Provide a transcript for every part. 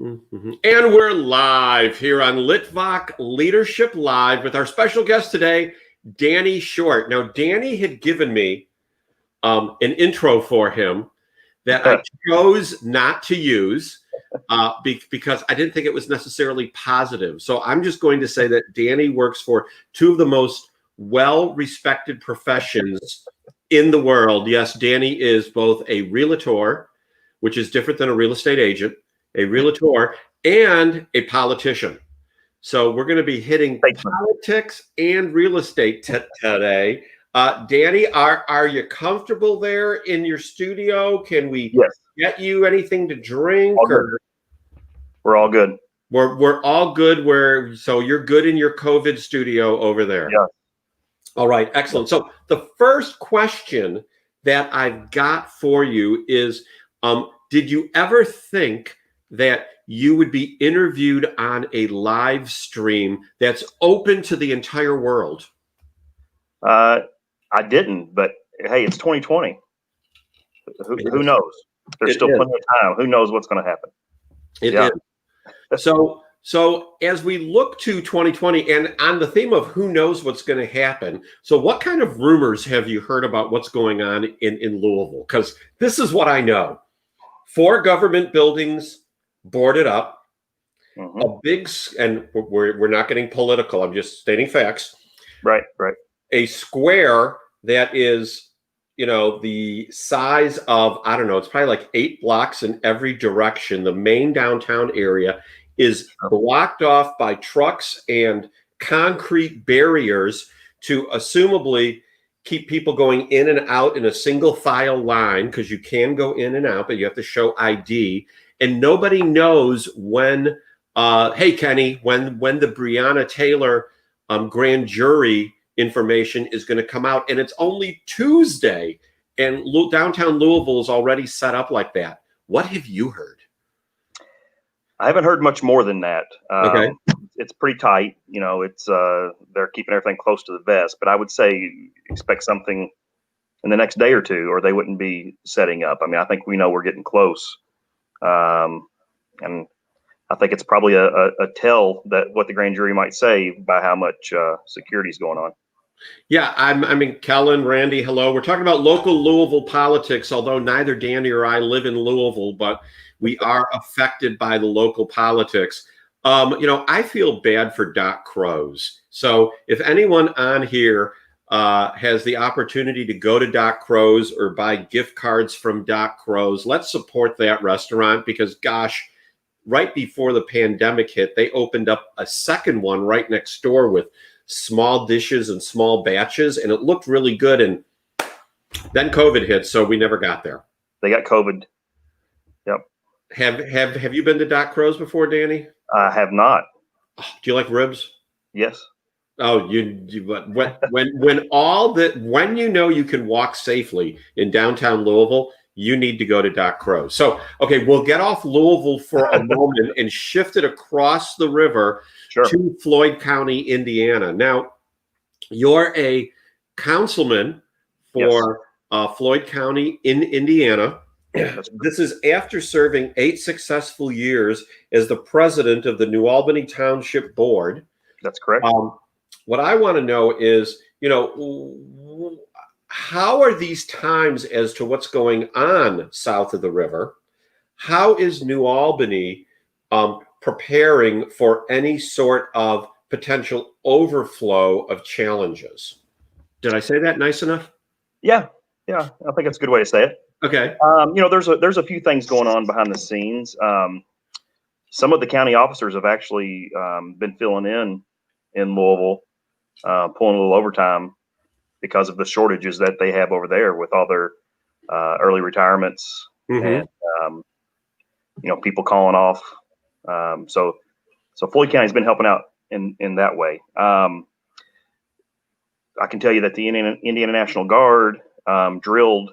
And we're live here on Litvak Leadership Live with our special guest today, Danny Short. Now, Danny had given me an intro for him that I chose not to use because I didn't think it was necessarily positive. So I'm just going to say that Danny works for two of the most well-respected professions in the world. Yes, Danny is both a realtor, which is different than a real estate agent, a realtor, and a politician. So we're going to be hitting politics and real estate today. Danny, are you comfortable there in your studio? Can we get you anything to drink? We're all good. We're all good. So you're good in your COVID studio over there. Yeah. All right, excellent. So the first question that I've got for you is, did you ever think that you would be interviewed on a live stream that's open to the entire world? I didn't, but hey, it's 2020. Who knows? There's still plenty of time. Who knows what's going to happen? It is. So as we look to 2020 and on the theme of who knows what's going to happen, so what kind of rumors have you heard about what's going on in Louisville? Because this is what I know. 4 government buildings boarded up, a big, and we're not getting political, I'm just stating facts. Right. A square that is, the size of, I don't know, it's probably like 8 blocks in every direction. The main downtown area is blocked off by trucks and concrete barriers to assumably keep people going in and out in a single file line, because you can go in and out, but you have to show ID. And nobody knows when, hey, Kenny, when the Breonna Taylor grand jury information is going to come out. And it's only Tuesday, and downtown Louisville is already set up like that. What have you heard? I haven't heard much more than that. Okay. It's pretty tight. It's they're keeping everything close to the vest, but I would say expect something in the next day or two, or they wouldn't be setting up. I mean, I think we know we're getting close. And I think it's probably a tell that what the grand jury might say by how much security is going on. Yeah, I mean, Kellen, Randy, hello. We're talking about local Louisville politics, although neither Danny or I live in Louisville, but we are affected by the local politics. I feel bad for Doc Crow's. So if anyone on here has the opportunity to go to Doc Crow's or buy gift cards from Doc Crow's, let's support that restaurant, because gosh, right before the pandemic hit, they opened up a second one right next door with small dishes and small batches, and it looked really good. And then COVID hit, so we never got there. They got COVID. Yep. Have you been to Doc Crow's before, Danny? I have not. Do you like ribs? Yes. Oh, when you know you can walk safely in downtown Louisville, you need to go to Doc Crow's. So, okay, we'll get off Louisville for a moment and shift it across the river to Floyd County, Indiana. Now, you're a councilman for Floyd County in Indiana. This is after serving 8 successful years as the president of the New Albany Township Board. That's correct. What I want to know is, how are these times as to what's going on south of the river? How is New Albany preparing for any sort of potential overflow of challenges? Did I say that nice enough? Yeah. I think that's a good way to say it. Okay. There's a few things going on behind the scenes. Some of the county officers have actually been filling in Louisville, pulling a little overtime because of the shortages that they have over there with all their early retirements and people calling off. So Floyd County's been helping out in that way. I can tell you that the Indiana National Guard drilled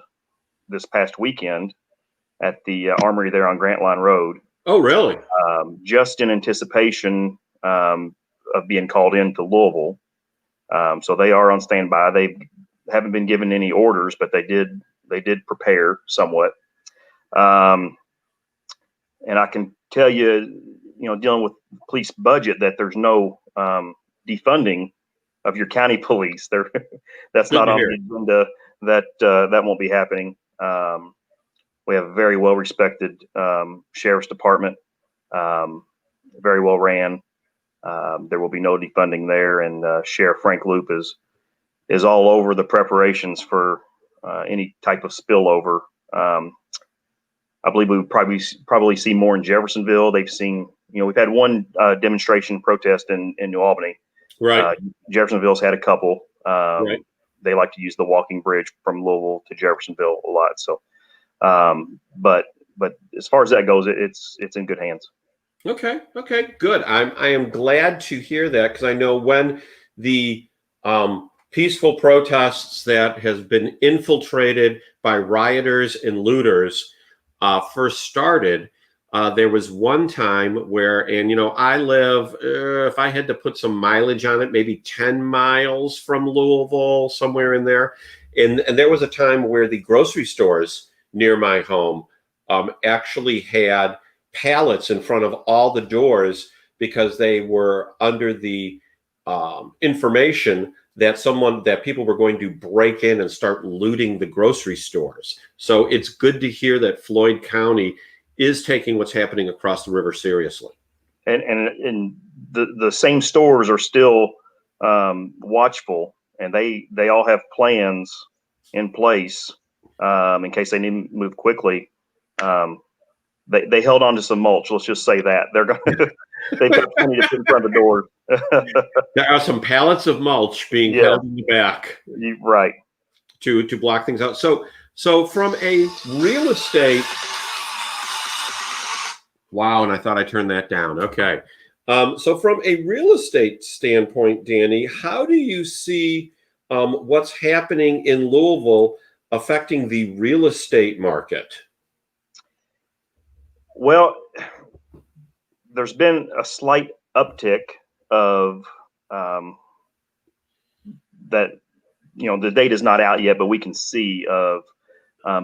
this past weekend at the armory there on Grant Line Road. Oh, really? Just in anticipation of being called into Louisville. So they are on standby. They haven't been given any orders, but they did prepare somewhat. And I can tell you, dealing with police budget, that there's no defunding of your county police. That's Good not to on hear. the agenda. That won't be happening. We have a very well respected sheriff's department, very well ran. There will be no defunding there, and Sheriff Frank Loop is all over the preparations for any type of spillover. I believe we would probably see more in Jeffersonville. They've seen, we've had one demonstration protest in New Albany. Right. Jeffersonville's had a couple. Right. They like to use the walking bridge from Louisville to Jeffersonville a lot. So, but as far as that goes, it's in good hands. Okay. Okay. Good. I am glad to hear that, because I know when the peaceful protests that has been infiltrated by rioters and looters first started, there was one time where, and I live, if I had to put some mileage on it, maybe 10 miles from Louisville, somewhere in there. And there was a time where the grocery stores near my home actually had pallets in front of all the doors, because they were under the information that people were going to break in and start looting the grocery stores. So it's good to hear that Floyd County is taking what's happening across the river seriously. And the same stores are still watchful, and they all have plans in place in case they need to move quickly. They held on to some mulch. Let's just say that they've got plenty to put in front of the door. There are some pallets of mulch being held in the back, right, to block things out. So from a real estate, wow, and I thought I turned that down. Okay, so from a real estate standpoint, Danny, how do you see what's happening in Louisville affecting the real estate market? Well, there's been a slight uptick of that. The data's not out yet, but we can see of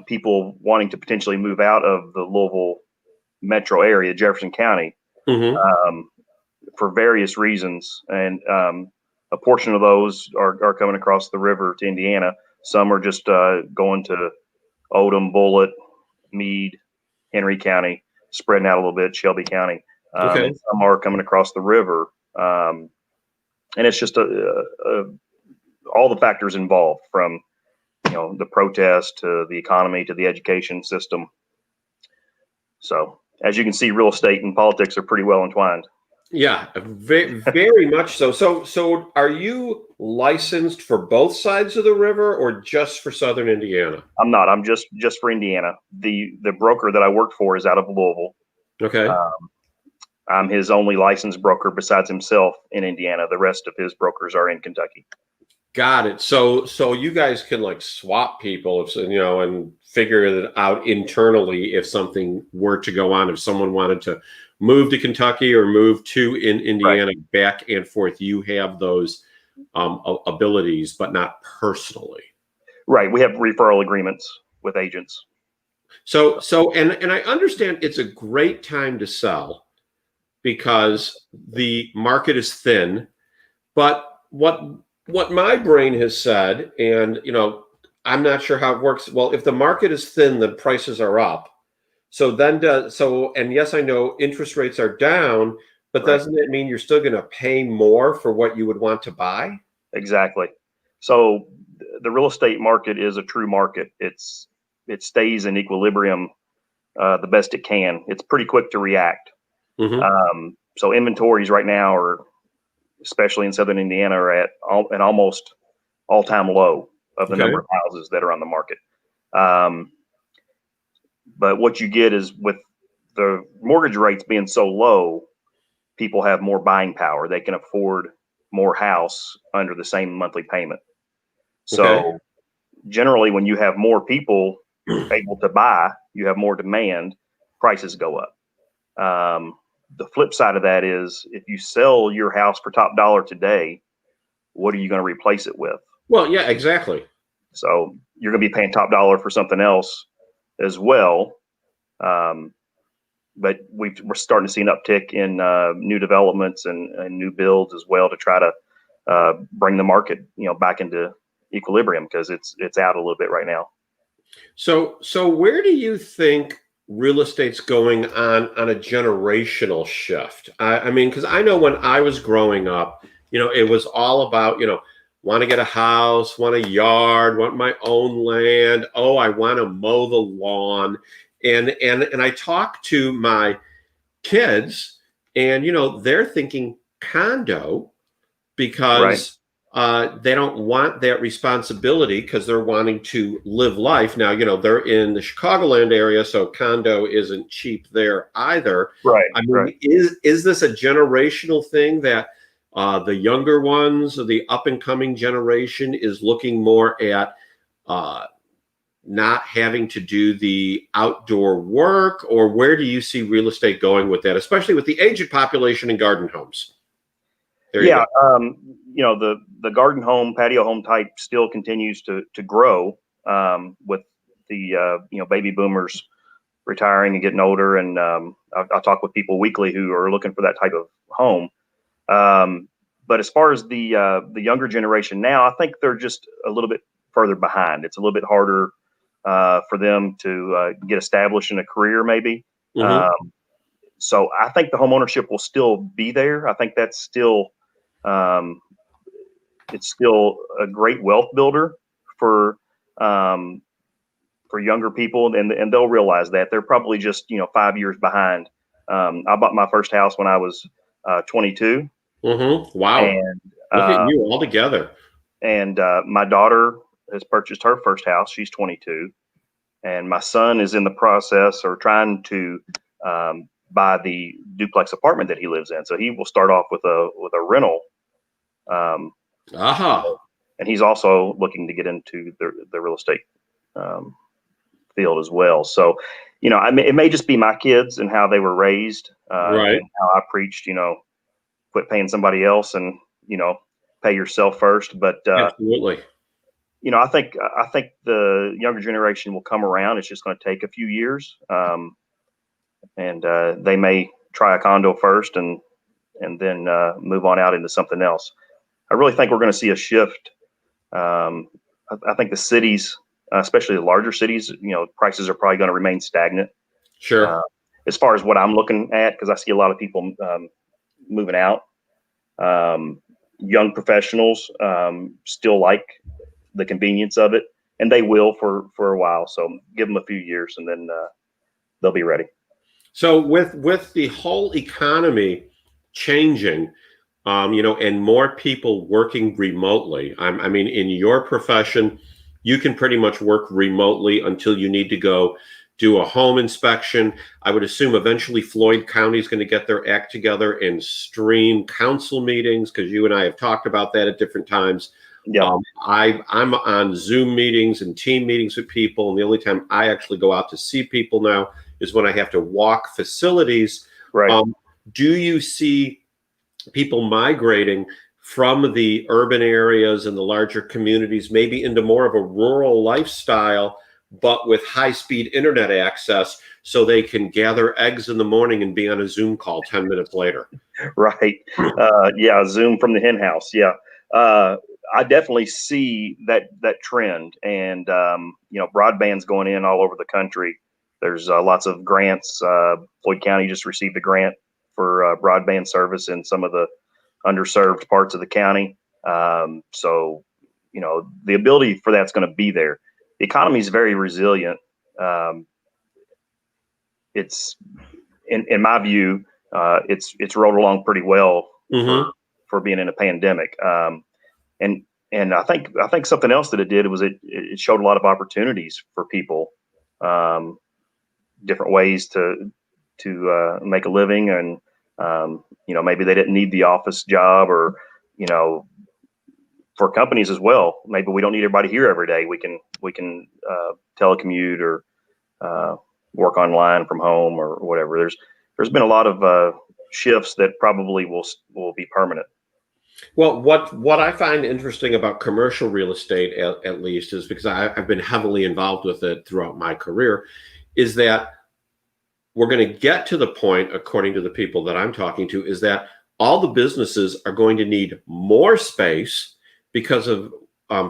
people wanting to potentially move out of the Louisville metro area, Jefferson County, for various reasons. And a portion of those are coming across the river to Indiana. Some are just going to Odom, Bullitt, Meade, Henry County, spreading out a little bit, Shelby County. Okay. And some are coming across the river. And it's just all the factors involved, from the protest to the economy to the education system. So as you can see, real estate and politics are pretty well entwined. Yeah, very, very much so. So are you licensed for both sides of the river, or just for Southern Indiana? I'm not. I'm just for Indiana. The broker that I work for is out of Louisville. Okay. I'm his only licensed broker besides himself in Indiana. The rest of his brokers are in Kentucky. Got it. So you guys can like swap people, and figure it out internally if something were to go on. If someone wanted to move to Kentucky or move to Indiana, right, back and forth, you have those abilities, but not personally. Right. We have referral agreements with agents. So and I understand it's a great time to sell because the market is thin. But what my brain has said, and I'm not sure how it works. Well, if the market is thin, the prices are up. And yes, I know interest rates are down, but right, doesn't it mean you're still going to pay more for what you would want to buy? Exactly. So the real estate market is a true market. It stays in equilibrium the best it can. It's pretty quick to react. Mm-hmm. So inventories right now are, especially in Southern Indiana, are at almost all-time low of the number of houses that are on the market. But what you get is, with the mortgage rates being so low, people have more buying power. They can afford more house under the same monthly payment. So generally, when you have more people able to buy, you have more demand, prices go up. The flip side of that is, if you sell your house for top dollar today, what are you going to replace it with? Well, yeah, exactly. So you're going to be paying top dollar for something else as well. but we're starting to see an uptick in new developments and new builds as well to try to bring the market, back into equilibrium, because it's out a little bit right now. So where do you think real estate's going on a generational shift? I mean, because I know when I was growing up, it was all about, want to get a house, want a yard, want my own land. Oh, I want to mow the lawn. And I talk to my kids and, they're thinking condo because they don't want that responsibility because they're wanting to live life. Now, they're in the Chicagoland area, so condo isn't cheap there either. Right. I mean, is this a generational thing that the younger ones, or the up and coming generation, is looking more at not having to do the outdoor work? Or where do you see real estate going with that, especially with the aged population and garden homes? Yeah, the garden home, patio home type still continues to grow with the baby boomers retiring and getting older, and I talk with people weekly who are looking for that type of home. But as far as the younger generation now, I think they're just a little bit further behind. It's a little bit harder for them to get established in a career, maybe. Mm-hmm. So I think the home ownership will still be there. I think that's still it's still a great wealth builder for younger people, and they'll realize that they're probably just 5 years behind. I bought my first house when I was 22. Mm-hmm. Wow! And look at you all together. And my daughter has purchased her first house. She's 22, and my son is in the process or trying to buy the duplex apartment that he lives in. So he will start off with a rental. And he's also looking to get into the real estate field as well. So, it may just be my kids and how they were raised, right? And how I preached, quit paying somebody else and pay yourself first. But absolutely, I think the younger generation will come around. It's just going to take a few years, and they may try a condo first and then move on out into something else. I really think we're going to see a shift. I think the cities, especially the larger cities, prices are probably going to remain stagnant. Sure. As far as what I'm looking at, because I see a lot of people moving out. Young professionals still like the convenience of it, and they will for a while. So give them a few years, and then they'll be ready. So with the whole economy changing, and more people working remotely, I mean, in your profession, you can pretty much work remotely until you need to go do a home inspection. I would assume eventually Floyd County is going to get their act together and stream council meetings, because you and I have talked about that at different times. Yeah. I'm on Zoom meetings and team meetings with people, and the only time I actually go out to see people now is when I have to walk facilities. Right. Do you see people migrating from the urban areas and the larger communities, maybe into more of a rural lifestyle, but with high-speed internet access, so they can gather eggs in the morning and be on a Zoom call 10 minutes later? Right. Yeah. Zoom from the hen house. Yeah. I definitely see that trend, and broadband's going in all over the country. There's lots of grants. Floyd County just received a grant for broadband service in some of the underserved parts of the county. So, the ability for that's going to be there. The economy is very resilient. It's in my view, it's rolled along pretty well for being in a pandemic. And I think something else that it did was it showed a lot of opportunities for people, different ways to make a living, and maybe they didn't need the office job, or for companies as well. Maybe we don't need everybody here every day. We can telecommute or work online from home or whatever. There's been a lot of shifts that probably will be permanent. Well, what I find interesting about commercial real estate, at least, is because I've been heavily involved with it throughout my career, is that we're going to get to the point, according to the people that I'm talking to, is that all the businesses are going to need more space because of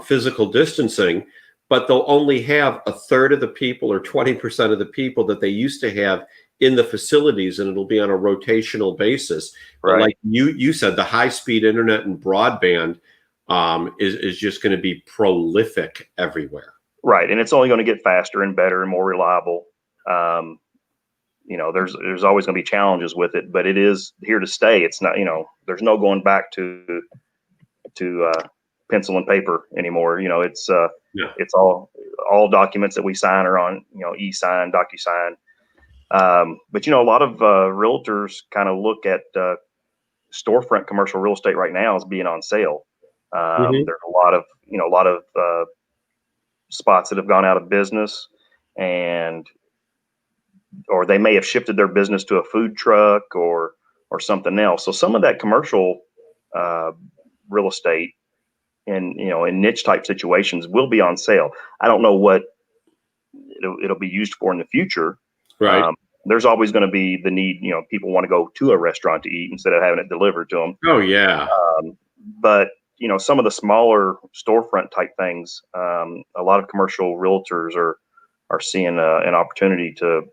physical distancing, but they'll only have a third of the people or 20% of the people that they used to have in the facilities, and it'll be on a rotational basis. But Right. like you said, the high-speed internet and broadband is just going to be prolific everywhere. Right, and it's only going to get faster and better and more reliable. There's always going to be challenges with it, but it is here to stay. It's not, there's no going back to pencil and paper anymore. It's it's all documents that we sign are on e-sign, DocuSign. But a lot of realtors kind of look at storefront commercial real estate right now as being on sale. There's a lot of spots that have gone out of business, or they may have shifted their business to a food truck or something else. So some of that commercial real estate in niche type situations will be on sale. I don't know what it'll be used for in the future. Right. There's always going to be the need, people want to go to a restaurant to eat instead of having it delivered to them. Oh yeah. But some of the smaller storefront type things, a lot of commercial realtors are seeing an opportunity to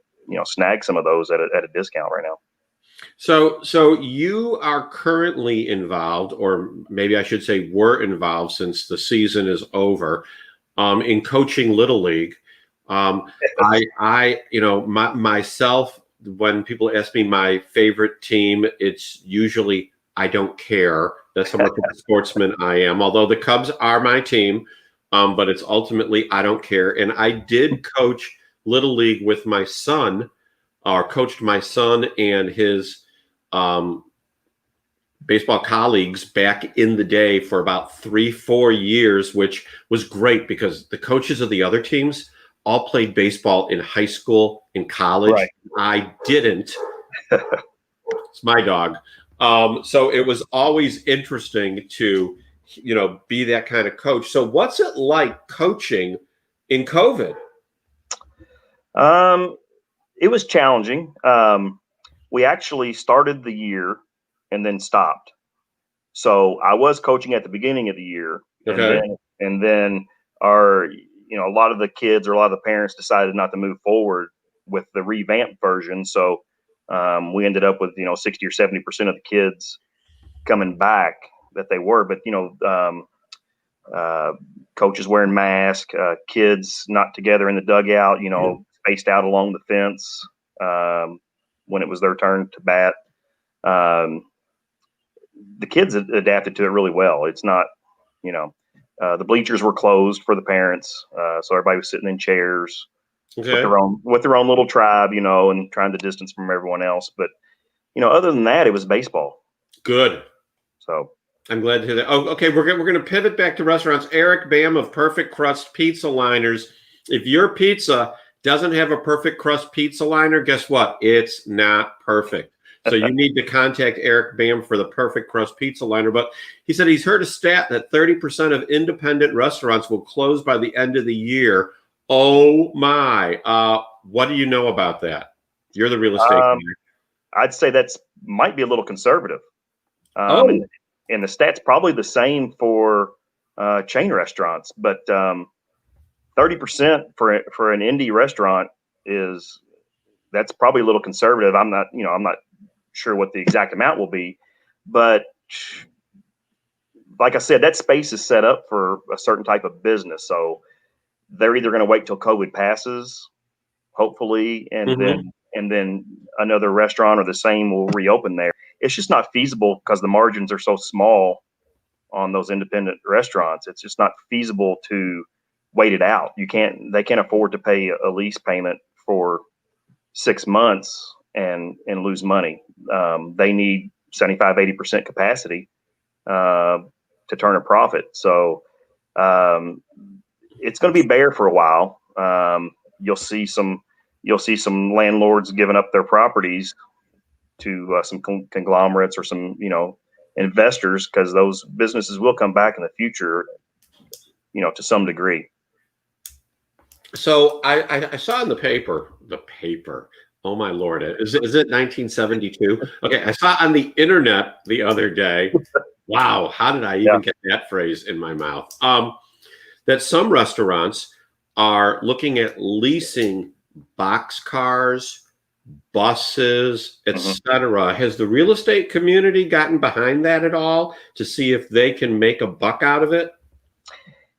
snag some of those at a discount right now. So you are currently involved, or maybe I should say were involved since the season is over, in coaching Little League. Myself, when people ask me my favorite team, it's usually I don't care. That's how much of a sportsman I am. Although the Cubs are my team, but it's ultimately I don't care. And I did coach Little League with my son, or coached my son and his baseball colleagues back in the day for about 3-4 years, which was great because the coaches of the other teams all played baseball in high school, in college. Right. I didn't. It's my dog. So it was always interesting to, be that kind of coach. So what's it like coaching in COVID? It was challenging. We actually started the year and then stopped. So I was coaching at the beginning of the year, Okay. and then our, a lot of the kids or a lot of the parents decided not to move forward with the revamped version. So we ended up with 60 or 70% of the kids coming back that they were, but coaches wearing masks, kids not together in the dugout, spaced out along the fence when it was their turn to bat. The kids adapted to it really well. It's not, the bleachers were closed for the parents, so everybody was sitting in chairs with their own little tribe, and trying to distance from everyone else. But other than that, it was baseball. Good. So I'm glad to hear that. Oh, okay. We're going to pivot back to restaurants. Eric Bam of Perfect Crust Pizza Liners. If your pizza doesn't have a perfect crust pizza liner, guess what? It's not perfect. So you need to contact Eric Bam for the perfect crust pizza liner. But he said he's heard a stat that 30% of independent restaurants will close by the end of the year. Oh my. What do you know about that? You're the real estate guy. I'd say that's might be a little conservative. And the stat's probably the same for chain restaurants, but 30% for an indie restaurant that's probably a little conservative. I'm not sure what the exact amount will be, but like I said, that space is set up for a certain type of business. So they're either going to wait till COVID passes, hopefully, and then another restaurant or the same will reopen there. It's just not feasible because the margins are so small on those independent restaurants. It's just not feasible to wait it out. They can't afford to pay a lease payment for 6 months and lose money. They need 75-80% capacity to turn a profit. So it's going to be bare for a while. You'll see some landlords giving up their properties to some conglomerates or some investors, because those businesses will come back in the future, to some degree. So I saw in the paper, Oh my Lord. Is it 1972? Okay. I saw on the internet the other day. Wow. How did I Yeah. even get that phrase in my mouth? That some restaurants are looking at leasing boxcars, buses, etc. Has the real estate community gotten behind that at all to see if they can make a buck out of it?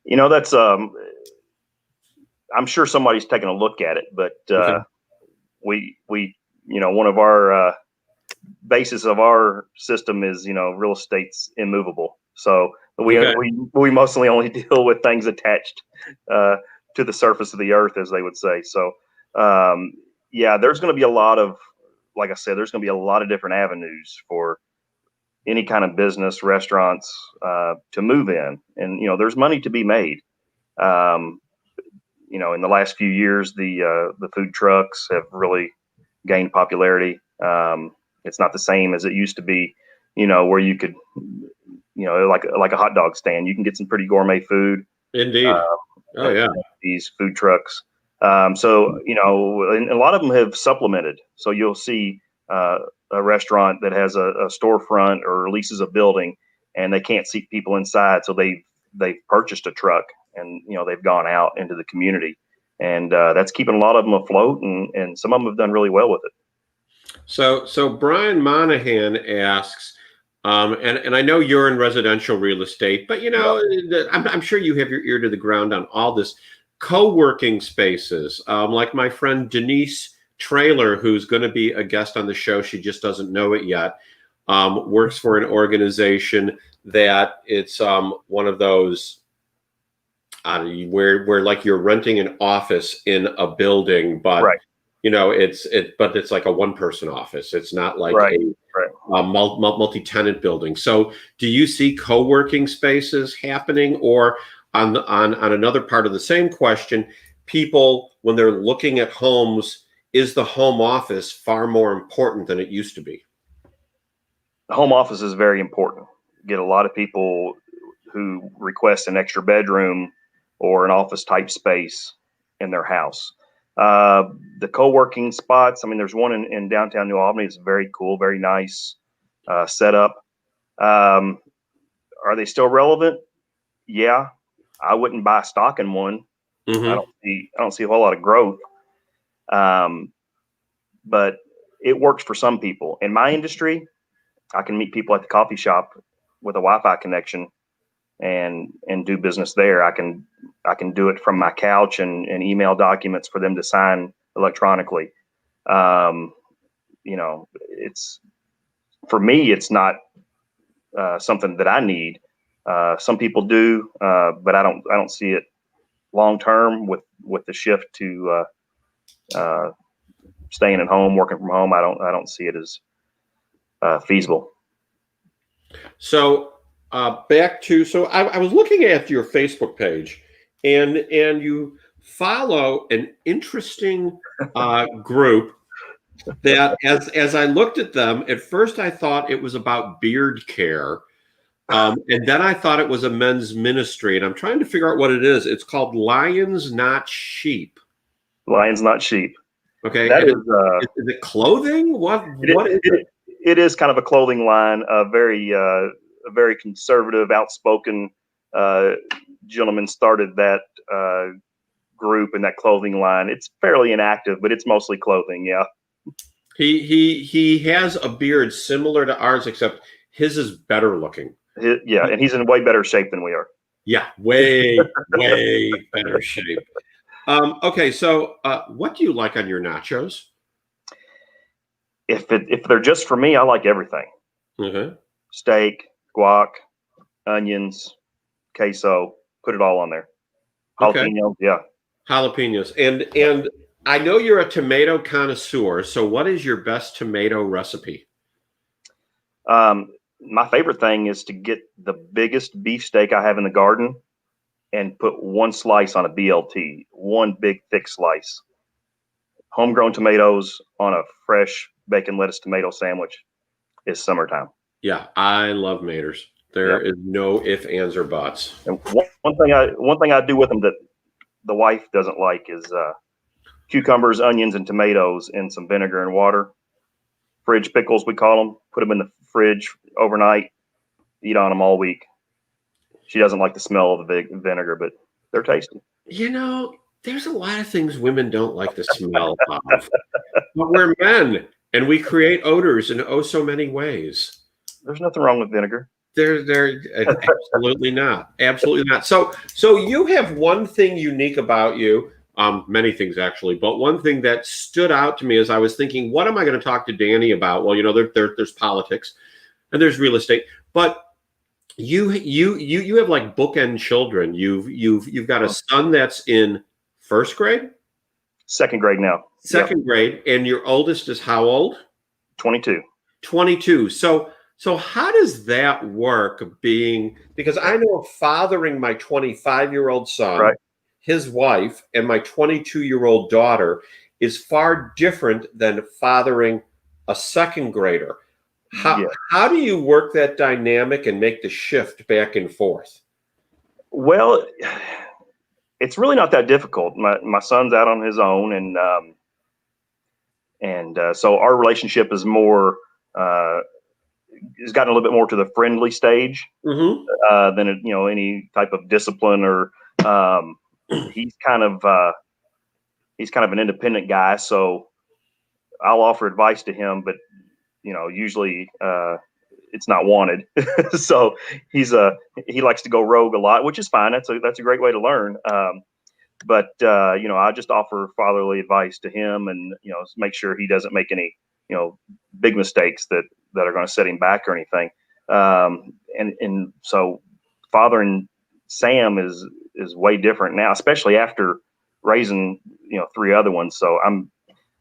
That's I'm sure somebody's taking a look at it, but Okay. we one of our basis of our system is real estate's immovable, so we mostly only deal with things attached to the surface of the earth, as they would say. So yeah, there's going to be a lot of, like I said, there's going to be a lot of different avenues for any kind of business, restaurants, to move in, and there's money to be made. um, in the last few years, the food trucks have really gained popularity. It's not the same as it used to be, where you could, like a hot dog stand, you can get some pretty gourmet food. Indeed. Oh yeah. These food trucks. So and a lot of them have supplemented. So you'll see a restaurant that has a storefront or leases a building, and they can't seat people inside, so they've purchased a truck, and they've gone out into the community, and that's keeping a lot of them afloat, and some of them have done really well with it. So Brian Monahan asks, and I know you're in residential real estate, but I'm sure you have your ear to the ground on all this. Co-working spaces, like my friend Denise Trailer, who's going to be a guest on the show, she just doesn't know it yet, works for an organization that it's one of those where like you're renting an office in a building, but Right. but it's like a one-person office. It's not like Right. a multi-tenant building. So do you see co-working spaces happening? Or on another part of the same question, people, when they're looking at homes, is the home office far more important than it used to be? The home office is very important. Get a lot of people who request an extra bedroom or an office type space in their house. The co-working spots, I mean, there's one in downtown New Albany. It's very cool, very nice setup. Are they still relevant? Yeah, I wouldn't buy stock in one. Mm-hmm. I don't see a whole lot of growth, but it works for some people. In my industry, I can meet people at the coffee shop with a Wi-Fi connection and do business there. I can do it from my couch and email documents for them to sign electronically. It's, for me, it's not something that I need. Some people do, but I don't see it long term with the shift to staying at home, working from home. I don't see it as feasible. So I was looking at your Facebook page, and you follow an interesting group that, as I looked at them, at first I thought it was about beard care, and then I thought it was a men's ministry, and I'm trying to figure out what it is. It's called Lions Not Sheep. Lions Not Sheep. Okay, that is it clothing? What is it? It is kind of a clothing line. A very conservative, outspoken gentleman started that group and that clothing line. It's fairly inactive, but it's mostly clothing. Yeah. He has a beard similar to ours, except his is better looking. Yeah, and he's in way better shape than we are. Yeah, way better shape. Okay, so what do you like on your nachos? If they're just for me, I like everything. Mm-hmm. Steak, guac, onions, queso, put it all on there. Jalapenos, okay. Yeah. Jalapenos. And I know you're a tomato connoisseur, so what is your best tomato recipe? My favorite thing is to get the biggest beefsteak I have in the garden and put one slice on a BLT, one big thick slice. Homegrown tomatoes on a fresh bacon, lettuce, tomato sandwich is summertime. Yeah, I love maters. There is no ifs, ands, or buts. And one thing I do with them that the wife doesn't like is cucumbers, onions, and tomatoes in some vinegar and water. Fridge pickles, we call them. Put them in the fridge overnight. Eat on them all week. She doesn't like the smell of the vinegar, but they're tasty. You know, there's a lot of things women don't like the smell of, but we're men and we create odors in oh so many ways. There's nothing wrong with vinegar. There, absolutely not. Absolutely not. So you have one thing unique about you, many things actually, but one thing that stood out to me as I was thinking, what am I going to talk to Danny about? Well, you know, there's politics and there's real estate, but you have like bookend children. You've got a son that's in first grade, second grade now. Second grade, and your oldest is how old? 22. 22. So how does that work because I know fathering my 25-year-old son, right, his wife, and my 22-year-old daughter is far different than fathering a second grader. How do you work that dynamic and make the shift back and forth? Well, it's really not that difficult. My son's out on his own, and so our relationship is more has gotten a little bit more to the friendly stage than any type of discipline or he's kind of an independent guy, so I'll offer advice to him, but usually it's not wanted. So he likes to go rogue a lot, which is fine. That's a great way to learn. But I just offer fatherly advice to him, and make sure he doesn't make any big mistakes that are going to set him back or anything. And so fathering Sam is way different now, especially after raising 3 other ones. So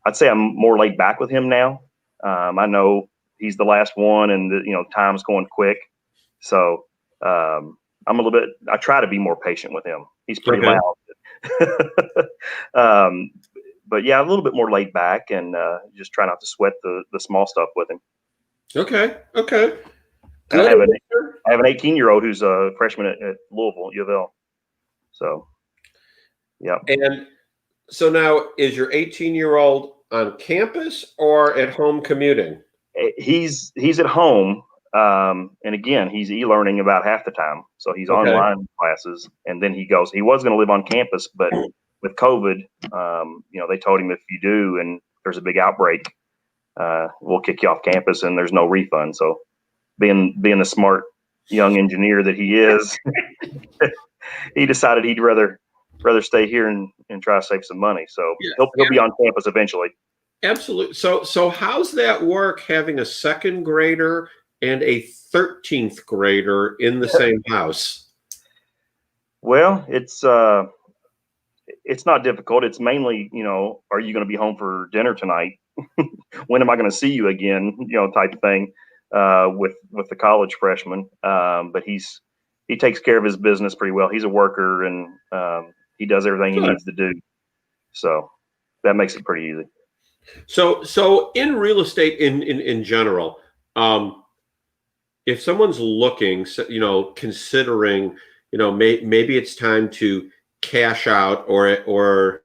I'd say I'm more laid back with him now. I know he's the last one, and time's going quick. So I'm a little bit. I try to be more patient with him. He's pretty loud. But yeah, a little bit more laid back, and just try not to sweat the small stuff with him. Okay. And I have an 18-year-old who's a freshman at Louisville, U of L. So, yeah. And so now, is your 18-year-old on campus or at home commuting? He's at home, and again, he's e-learning about half the time. So he's online classes, and then he was going to live on campus, but with COVID, they told him if you do and there's a big outbreak, we'll kick you off campus and there's no refund. So being the smart young engineer that he is, he decided he'd rather stay here and try to save some money. So he'll be on campus eventually. Absolutely. So how's that work, having a second grader and a 13th grader in the same house? Well, it's not difficult. It's mainly, are you going to be home for dinner tonight? When am I going to see you again? Type of thing, with the college freshman. But he takes care of his business pretty well. He's a worker, and he does everything he needs to do. So that makes it pretty easy. So in real estate in general, if someone's looking, considering, maybe it's time to cash out or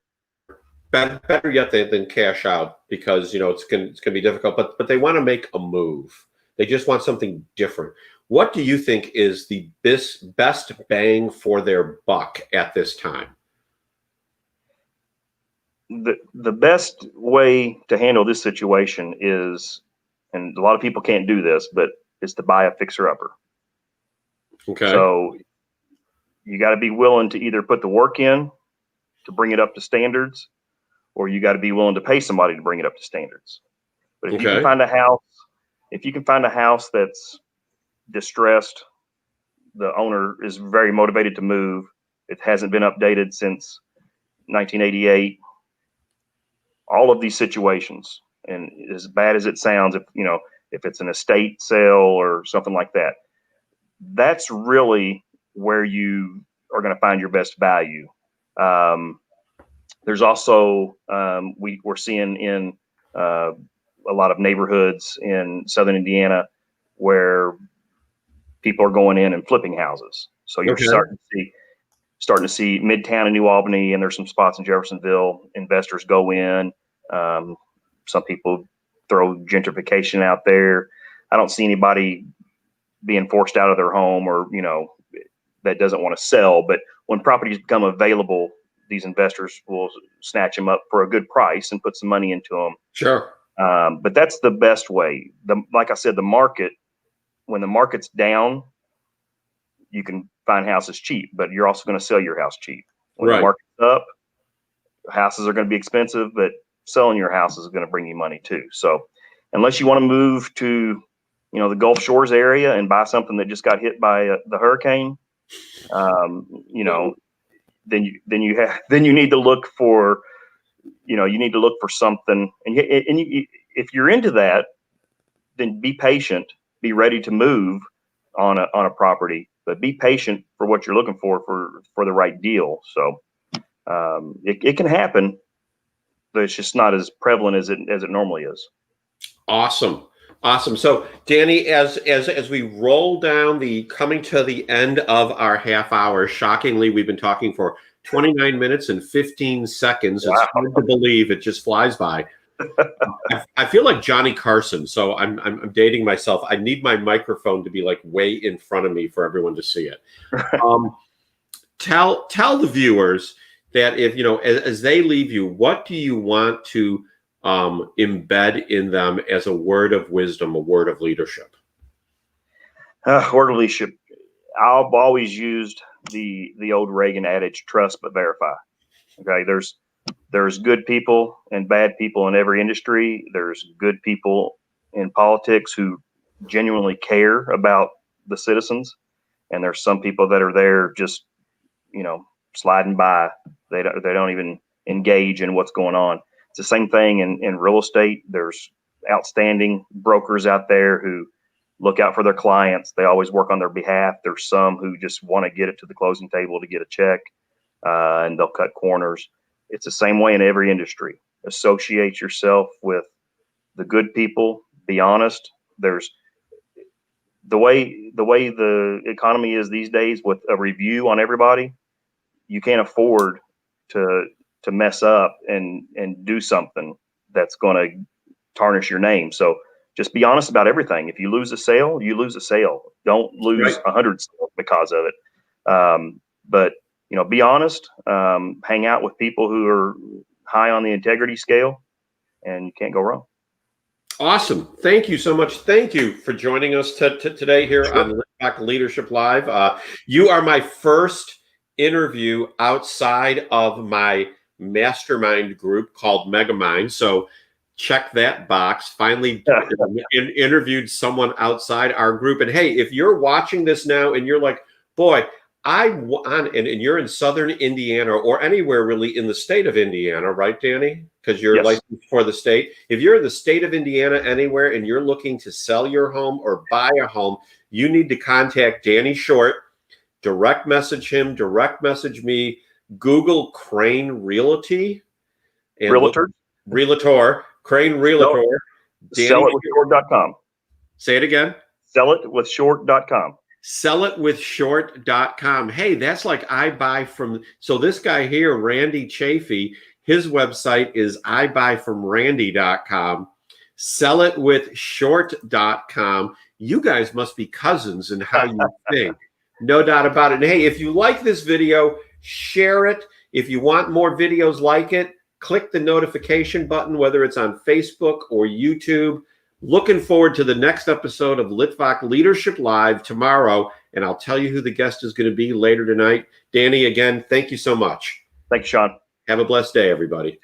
better yet than cash out, because it's going to be difficult, but they want to make a move. They just want something different. What do you think is the best bang for their buck at this time? The best way to handle this situation is, and a lot of people can't do this, but is to buy a fixer-upper. Okay. So you got to be willing to either put the work in to bring it up to standards, or you got to be willing to pay somebody to bring it up to standards. But if you can find a house that's distressed, the owner is very motivated to move, it hasn't been updated since 1988, all of these situations, and as bad as it sounds, if it's an estate sale or something like that, that's really where you are going to find your best value. There's also, we're seeing in a lot of neighborhoods in Southern Indiana where people are going in and flipping houses. So you're starting to see starting to see Midtown in New Albany, and there's some spots in Jeffersonville. Investors go in. Some people throw gentrification out there. I don't see anybody being forced out of their home or, that doesn't want to sell. But when properties become available, these investors will snatch them up for a good price and put some money into them. Sure. But that's the best way. Like I said, the market, when the market's down, you can find houses cheap, but you're also going to sell your house cheap. When the market's up, houses are going to be expensive, but selling your house is going to bring you money too. So unless you want to move to, the Gulf Shores area and buy something that just got hit by the hurricane, then you need to look for, something. And if you're into that, then be patient, be ready to move on a property, but be patient for what you're looking for the right deal. So it can happen, but it's just not as prevalent as it normally is. Awesome. So Danny, as we roll down coming to the end of our half hour, shockingly, we've been talking for 29 minutes and 15 seconds. Wow. It's hard to believe, it just flies by. I feel like Johnny Carson, so I'm dating myself. I need my microphone to be like way in front of me for everyone to see it. Tell the viewers that if as they leave you, what do you want to embed in them as a word of wisdom, a word of leadership? Word of leadership. I've always used the old Reagan adage, trust but verify. Okay, there's good people and bad people in every industry. There's good people in politics who genuinely care about the citizens, and there's some people that are there just sliding by. They don't even engage in what's going on. It's the same thing in real estate. There's outstanding brokers out there who look out for their clients. They always work on their behalf. There's some who just want to get it to the closing table to get a check, and they'll cut corners. It's the same way in every industry. Associate yourself with the good people. Be honest. There's the way the economy is these days, with a review on everybody, you can't afford to mess up and do something that's going to tarnish your name. So just be honest about everything. If you lose a sale, you lose a sale. Don't lose 100 sales because of it. But be honest. Hang out with people who are high on the integrity scale, and you can't go wrong. Awesome. Thank you so much. Thank you for joining us today here on Litvak Leadership Live. You are my first interview outside of my mastermind group called Megamind. So check that box. Finally interviewed someone outside our group. And hey, if you're watching this now and you're like, boy, and you're in Southern Indiana or anywhere really in the state of Indiana, right, Danny? Because you're licensed for the state. If you're in the state of Indiana anywhere and you're looking to sell your home or buy a home, you need to contact Danny Short. Direct message him, direct message me, Google Crane Realty. And Realtor, Crane Realtor. Sellitwithshort.com. Say it again. Sellitwithshort.com. Sellitwithshort.com. Hey, that's like I buy from. So this guy here, Randy Chafee, his website is ibuyfromrandy.com. Sellitwithshort.com. You guys must be cousins in how you think. No doubt about it. And hey, if you like this video, share it. If you want more videos like it, click the notification button, whether it's on Facebook or YouTube. Looking forward to the next episode of Litvak Leadership Live tomorrow, and I'll tell you who the guest is going to be later tonight. Danny, again, thank you so much. Thank you, Sean. Have a blessed day, everybody.